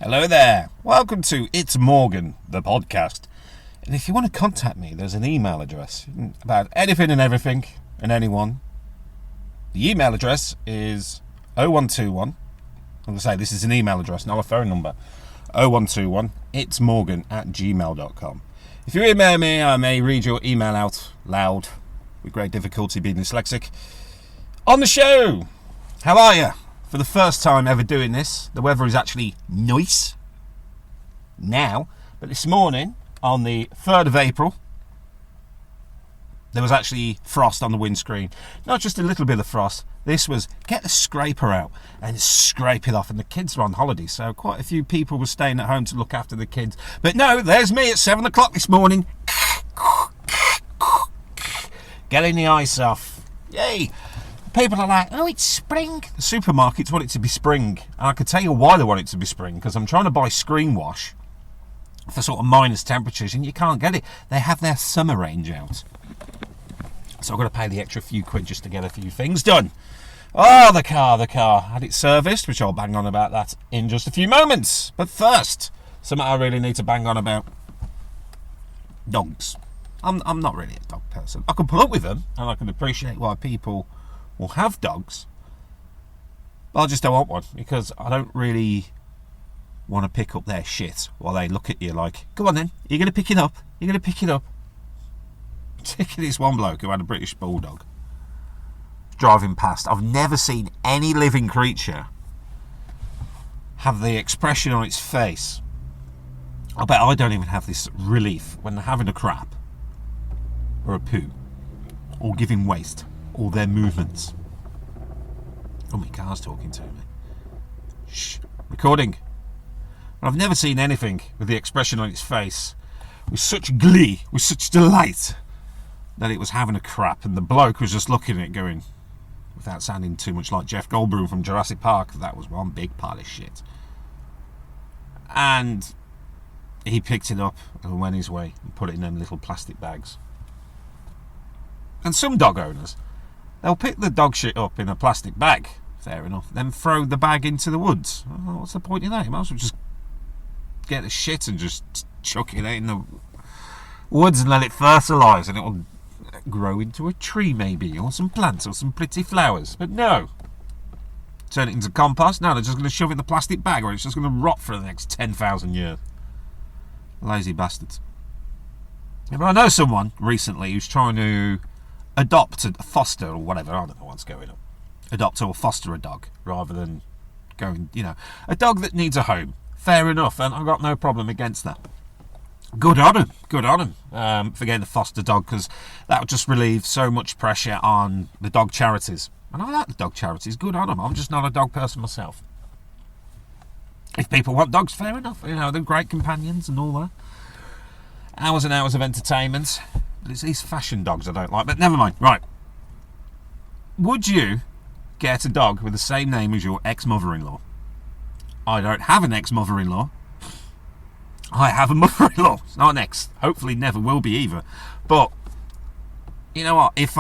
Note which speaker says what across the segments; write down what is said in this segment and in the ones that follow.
Speaker 1: Hello there. Welcome to It's Morgan, the podcast. And if you want to contact me, there's an email address about anything and everything and anyone. The email address is 0121. I'm going to say this is an email address, not a phone number. 0121 itsmorgan@gmail.com. If you email me, I may read your email out loud, with great difficulty being dyslexic, on the show. How are you? For the first time ever doing this, the weather is actually nice now, but this morning, on the 3rd of April, there was actually frost on the windscreen. Not just a little bit of frost, this was get the scraper out and scrape it off, and the kids were on holiday, so quite a few people were staying at home to look after the kids. But no, there's me at 7 o'clock this morning, getting the ice off. Yay! People are like, oh, it's spring. The supermarkets want it to be spring. And I can tell you why they want it to be spring, because I'm trying to buy screen wash for sort of minus temperatures, and you can't get it. They have their summer range out. So I've got to pay the extra few quid just to get a few things done. Oh, the car. Had it serviced, which I'll bang on about that in just a few moments. But first, something I really need to bang on about. Dogs. I'm not really a dog person. I can put up with them, and I can appreciate why people will have dogs, but I just don't want one, because I don't really want to pick up their shit while they look at you like, go on then, you're going to pick it up, Particularly this one bloke who had a British bulldog driving past. I've never seen any living creature have the expression on its face. I bet I don't even have this relief when they're having a crap or a poo or giving waste, all their movements. Oh, my car's talking to me. Shh, recording. I've never seen anything with the expression on its face with such glee, with such delight, that it was having a crap, and the bloke was just looking at it going, without sounding too much like Jeff Goldblum from Jurassic Park, that was one big pile of shit. And he picked it up and went his way and put it in them little plastic bags. And some dog owners, they'll pick the dog shit up in a plastic bag, fair enough, then throw the bag into the woods. Well, what's the point in that? You might as well just get the shit and just chuck it out in the woods and let it fertilise, and it will grow into a tree maybe, or some plants, or some pretty flowers. But no. Turn it into compost? No, they're just going to shove it in the plastic bag, or it's just going to rot for the next 10,000 years. Lazy bastards. But I know someone recently who's trying to adopt a foster or whatever, I don't know what's going on. Adopt or foster a dog rather than going, a dog that needs a home. Fair enough, and I've got no problem against that. Good on him for getting a foster dog, because that would just relieve so much pressure on the dog charities. And I like the dog charities, good on them. I'm just not a dog person myself. If people want dogs, fair enough. They're great companions and all that. Hours and hours of entertainment. But it's these fashion dogs I don't like, but never mind. Right. Would you get a dog with the same name as your ex-mother-in-law? I don't have an ex-mother-in-law. I have a mother-in-law. It's not an ex. Hopefully never will be either. But, you know what? If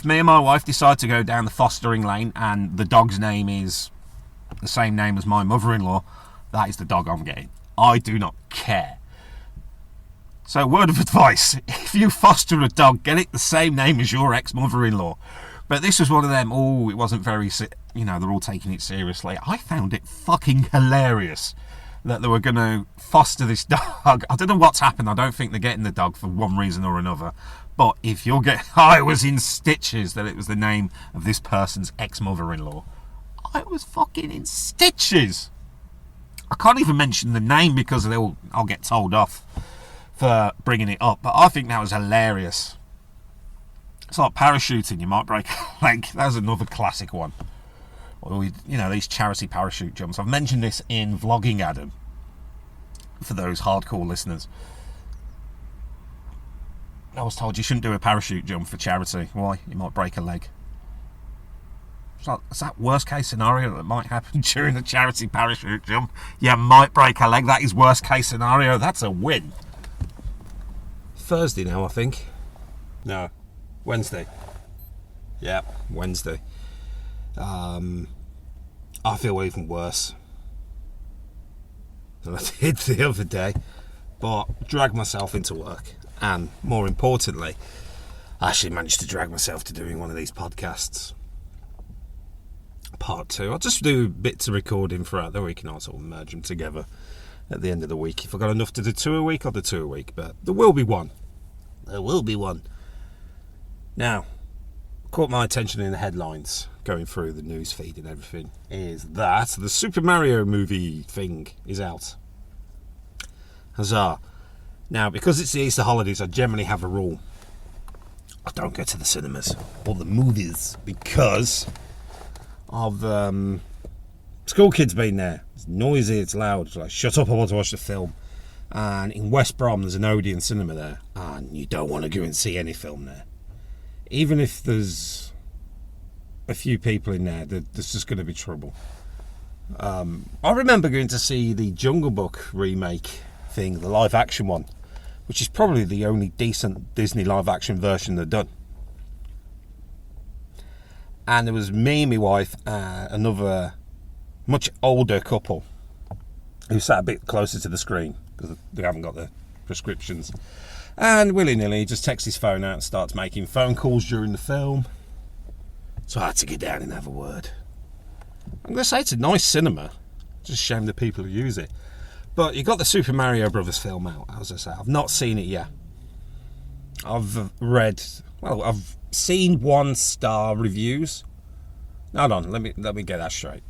Speaker 1: me and my wife decide to go down the fostering lane and the dog's name is the same name as my mother-in-law, that is the dog I'm getting. I do not care. So, word of advice, if you foster a dog, get it the same name as your ex-mother-in-law. But this was one of them, it wasn't very, they're all taking it seriously. I found it fucking hilarious that they were going to foster this dog. I don't know what's happened. I don't think they're getting the dog for one reason or another. But if you'll get... I was in stitches that it was the name of this person's ex-mother-in-law. I was fucking in stitches. I can't even mention the name because I'll get told off for bringing it up, but I think that was hilarious. It's like parachuting, you might break a leg. That was another classic one. Or, these charity parachute jumps. I've mentioned this in Vlogging Adam, for those hardcore listeners. I was told you shouldn't do a parachute jump for charity. Why? You might break a leg. Is that worst case scenario that might happen during a charity parachute jump? You might break a leg. That is worst case scenario. That's a win. Thursday now, I think. No, Wednesday. Yeah, Wednesday. I feel even worse. than I did the other day, but dragged myself into work, and more importantly, I actually managed to drag myself to doing one of these podcasts. Part 2. I'll just do bits of recording throughout the week and I'll sort of merge them together at the end of the week. If I've got enough to do 2 a week, I'll do 2 a week, but there will be one. There will be one. Now, caught my attention in the headlines going through the news feed and everything is that the Super Mario movie thing is out. Huzzah. Now, because it's the Easter holidays, I generally have a rule. I don't go to the cinemas or the movies because of school kids being there. It's noisy, it's loud. It's like, shut up, I want to watch the film. And in West Brom, there's an Odeon cinema there, and you don't want to go and see any film there. Even if there's a few people in there, there's just going to be trouble. I remember going to see the Jungle Book remake thing, the live action one, which is probably the only decent Disney live action version they've done. And there was me and my wife, another much older couple who sat a bit closer to the screen because they haven't got the prescriptions. And willy-nilly he just takes his phone out and starts making phone calls during the film. So I had to get down and have a word. I'm going to say it's a nice cinema. Just a shame the people who use it. But you got the Super Mario Brothers film out, as I say. I've not seen it yet. I've seen 1-star reviews. Hold on, let me get that straight.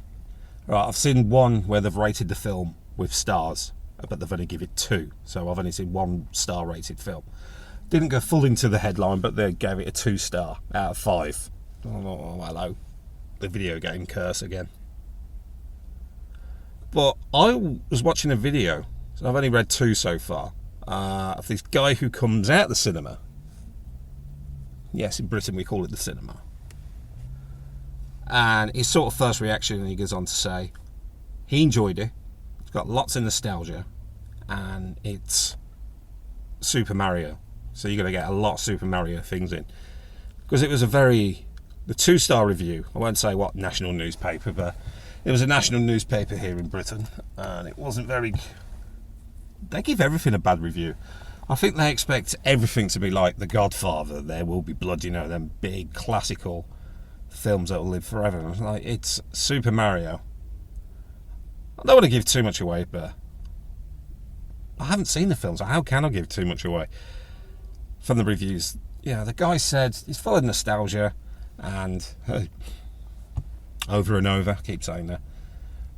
Speaker 1: Right, I've seen one where they've rated the film with stars, but they've only given it 2. So I've only seen 1-star rated film. Didn't go full into the headline, but they gave it a 2-star out of 5. Oh, hello. The video game curse again. But I was watching a video, so I've only read 2 so far, of this guy who comes out the cinema. Yes, in Britain we call it the cinema. And his sort of first reaction, he goes on to say, he enjoyed it. It's got lots of nostalgia, and it's Super Mario. So you're going to get a lot of Super Mario things in. Because it was the 2-star review, I won't say what national newspaper, but it was a national newspaper here in Britain, and it wasn't very... They give everything a bad review. I think they expect everything to be like The Godfather, There Will Be Blood, them big classical films that will live forever. It's Super Mario. I don't want to give too much away, but I haven't seen the film, so how can I give too much away from the reviews? Yeah, the guy said he's full of nostalgia, and over and over, I keep saying that,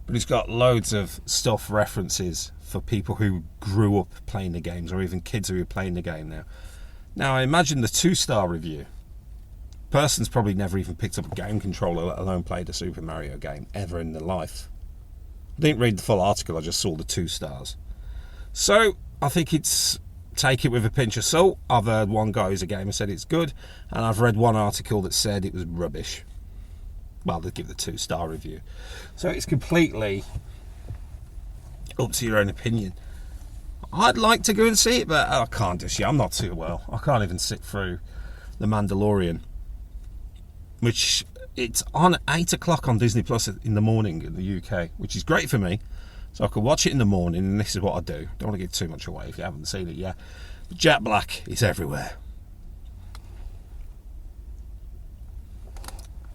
Speaker 1: but he's got loads of stuff references for people who grew up playing the games, or even kids who are playing the game now. Now I imagine the 2-star review, person's probably never even picked up a game controller, let alone played a Super Mario game ever in their life. I didn't read the full article, I just saw the 2 stars. So I think take it with a pinch of salt. I've heard one guy who's a gamer said it's good, and I've read one article that said it was rubbish. Well, they give the 2-star review. So it's completely up to your own opinion. I'd like to go and see it, but I can't just yet. I'm not too well. I can't even sit through The Mandalorian, which it's on at 8 o'clock on Disney Plus in the morning in the UK, which is great for me. So I could watch it in the morning, and this is what I do. Don't want to give too much away if you haven't seen it yet. But Jack Black is everywhere.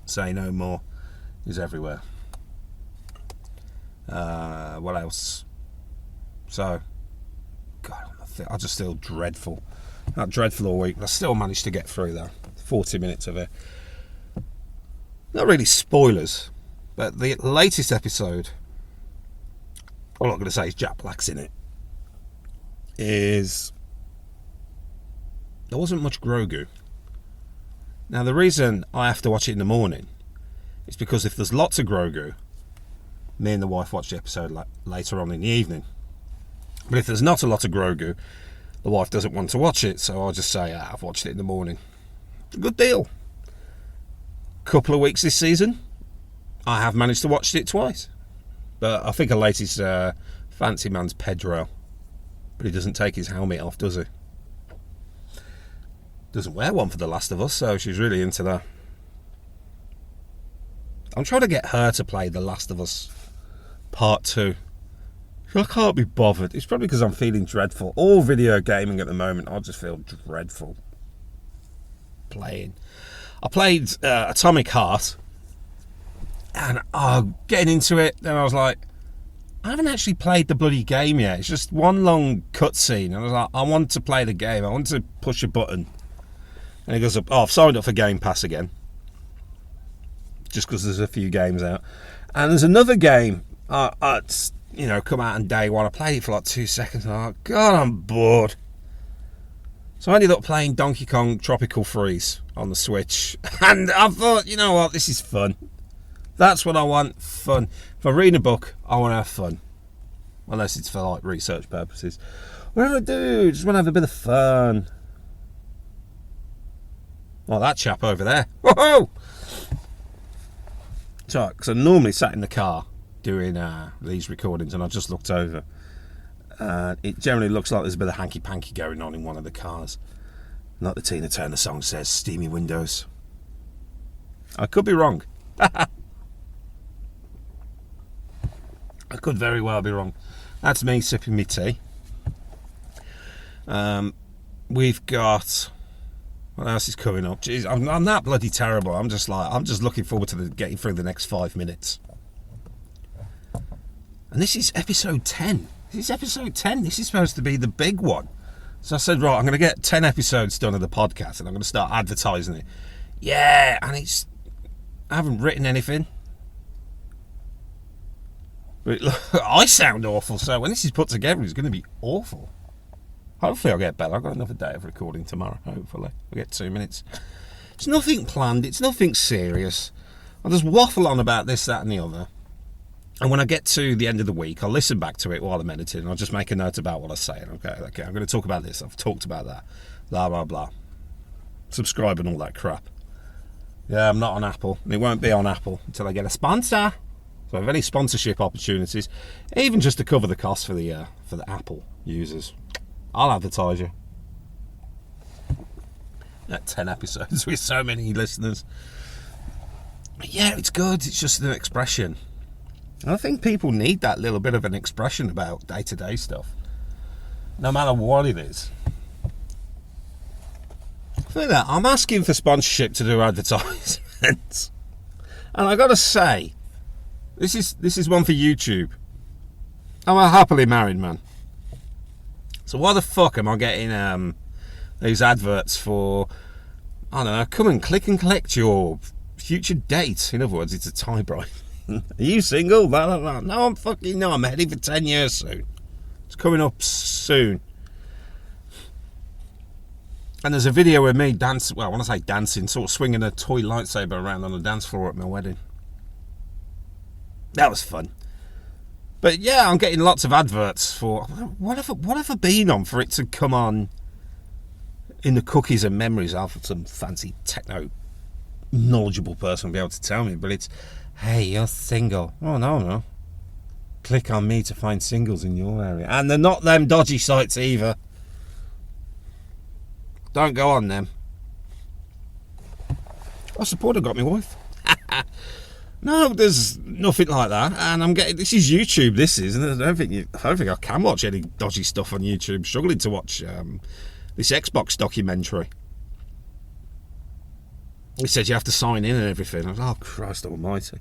Speaker 1: Say no more. He's everywhere. What else? So, God, I just feel dreadful. Not dreadful all week, but I still managed to get through that. 40 minutes of it. Not really spoilers, but the latest episode, all I'm going to say is Jack Black's in it, is there wasn't much Grogu. Now the reason I have to watch it in the morning is because if there's lots of Grogu, me and the wife watch the episode later on in the evening. But if there's not a lot of Grogu, the wife doesn't want to watch it, so I'll just say, I've watched it in the morning. It's a good deal. Couple of weeks this season, I have managed to watch it twice. But I think the latest fancy man's Pedro. But he doesn't take his helmet off, does he? Doesn't wear one for The Last of Us, so she's really into that. I'm trying to get her to play The Last of Us Part 2. I can't be bothered. It's probably because I'm feeling dreadful. All video gaming at the moment, I just feel dreadful playing. I played Atomic Heart, and getting into it, then I was like, I haven't actually played the bloody game yet. It's just one long cutscene, and I was like, I want to play the game. I want to push a button. And it goes up, I've signed up for Game Pass again, just because there's a few games out. And there's another game, it's, come out on day one. I played it for like 2 seconds, and I'm like, God, I'm bored. So I ended up playing Donkey Kong Tropical Freeze on the Switch. And I thought, you know what, this is fun. That's what I want, fun. If I read a book, I want to have fun. Unless it's for like research purposes. Whatever I do, just want to have a bit of fun. Well, that chap over there. Whoa! So, because I normally sat in the car doing these recordings, and I just looked over. It generally looks like there's a bit of hanky-panky going on in one of the cars. Like the Tina Turner song says, steamy windows. I could be wrong. I could very well be wrong. That's me sipping my tea. We've got... What else is coming up? Jeez, I'm that bloody terrible. I'm just looking forward to getting through the next 5 minutes. And this is episode 10. This is episode 10. This is supposed to be the big one. So I said, right, I'm going to get 10 episodes done of the podcast, and I'm going to start advertising it. Yeah, and I haven't written anything. But I sound awful, so when this is put together, it's going to be awful. Hopefully I'll get better. I've got another day of recording tomorrow, hopefully. I'll get 2 minutes. It's nothing planned. It's nothing serious. I'll just waffle on about this, that, and the other. And when I get to the end of the week, I'll listen back to it while I'm editing. I'll just make a note about what I say. Okay, I'm going to talk about this. I've talked about that. Blah, blah, blah. Subscribe and all that crap. Yeah, I'm not on Apple. And it won't be on Apple until I get a sponsor. So if any sponsorship opportunities, even just to cover the cost for the Apple users, I'll advertise you. 10 episodes with so many listeners. But yeah, it's good. It's just an expression. I think people need that little bit of an expression about day-to-day stuff, no matter what it is. Look at that. I'm asking for sponsorship to do advertisements, and I gotta say, this is one for YouTube. I'm a happily married man, so why the fuck am I getting these adverts for? I don't know. Come and click and collect your future date. In other words, it's a tie-bride. Are you single? No, I'm fucking no. I'm heading for 10 years soon. It's coming up soon. And there's a video of me dancing. Well, when I say dancing, sort of swinging a toy lightsaber around on the dance floor at my wedding. That was fun. But yeah, I'm getting lots of adverts for what have I been on for it to come on in the cookies and memories. I'll have some fancy techno knowledgeable person be able to tell me, but it's, hey, you're single. Oh, no. Click on me to find singles in your area. And they're not them dodgy sites either. Don't go on them. I support have got my wife. No, there's nothing like that. And I'm getting, this is YouTube, this is, and I don't think I can watch any dodgy stuff on YouTube. I'm struggling to watch this Xbox documentary. It says you have to sign in and everything. I was like, oh, Christ almighty.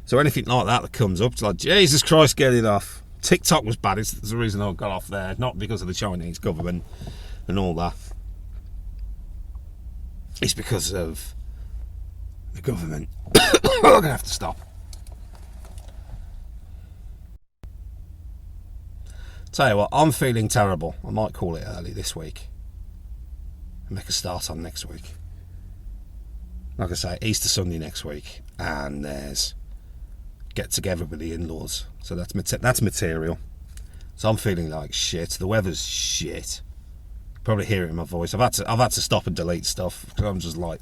Speaker 1: So anything like that comes up, it's like, Jesus Christ, get it off. TikTok was bad. It's the reason I got off there. Not because of the Chinese government and all that. It's because of the government. I'm going to have to stop. Tell you what, I'm feeling terrible. I might call it early this week and make a start on next week. Like I say, Easter Sunday next week, and there's get together with the in-laws. So that's material. So I'm feeling like shit. The weather's shit. Probably hear it in my voice. I've had to stop and delete stuff because I'm just like,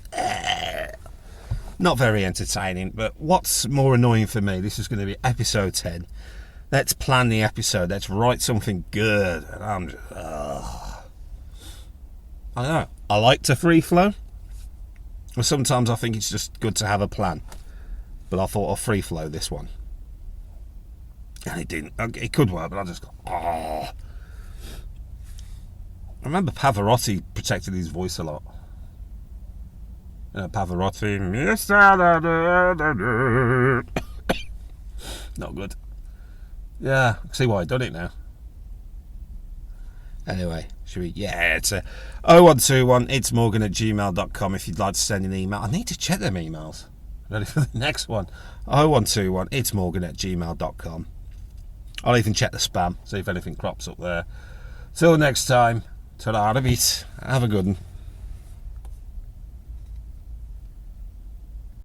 Speaker 1: not very entertaining. But what's more annoying for me? This is going to be episode 10. Let's plan the episode. Let's write something good. And I'm just, I don't know. I like to free flow. Well, sometimes I think it's just good to have a plan. But I thought I'll free flow this one. And it didn't. It could work, but I just got, oh. I remember Pavarotti protected his voice a lot. Pavarotti. Not good. Yeah, I see why I done it now. Anyway, should we? Yeah, it's a 0121 it's morgan@gmail.com if you'd like to send an email. I need to check them emails. Ready for the next one? 0121 it's morgan@gmail.com. I'll even check the spam, see if anything crops up there. Till next time, ta-ra a bit. Have a good one.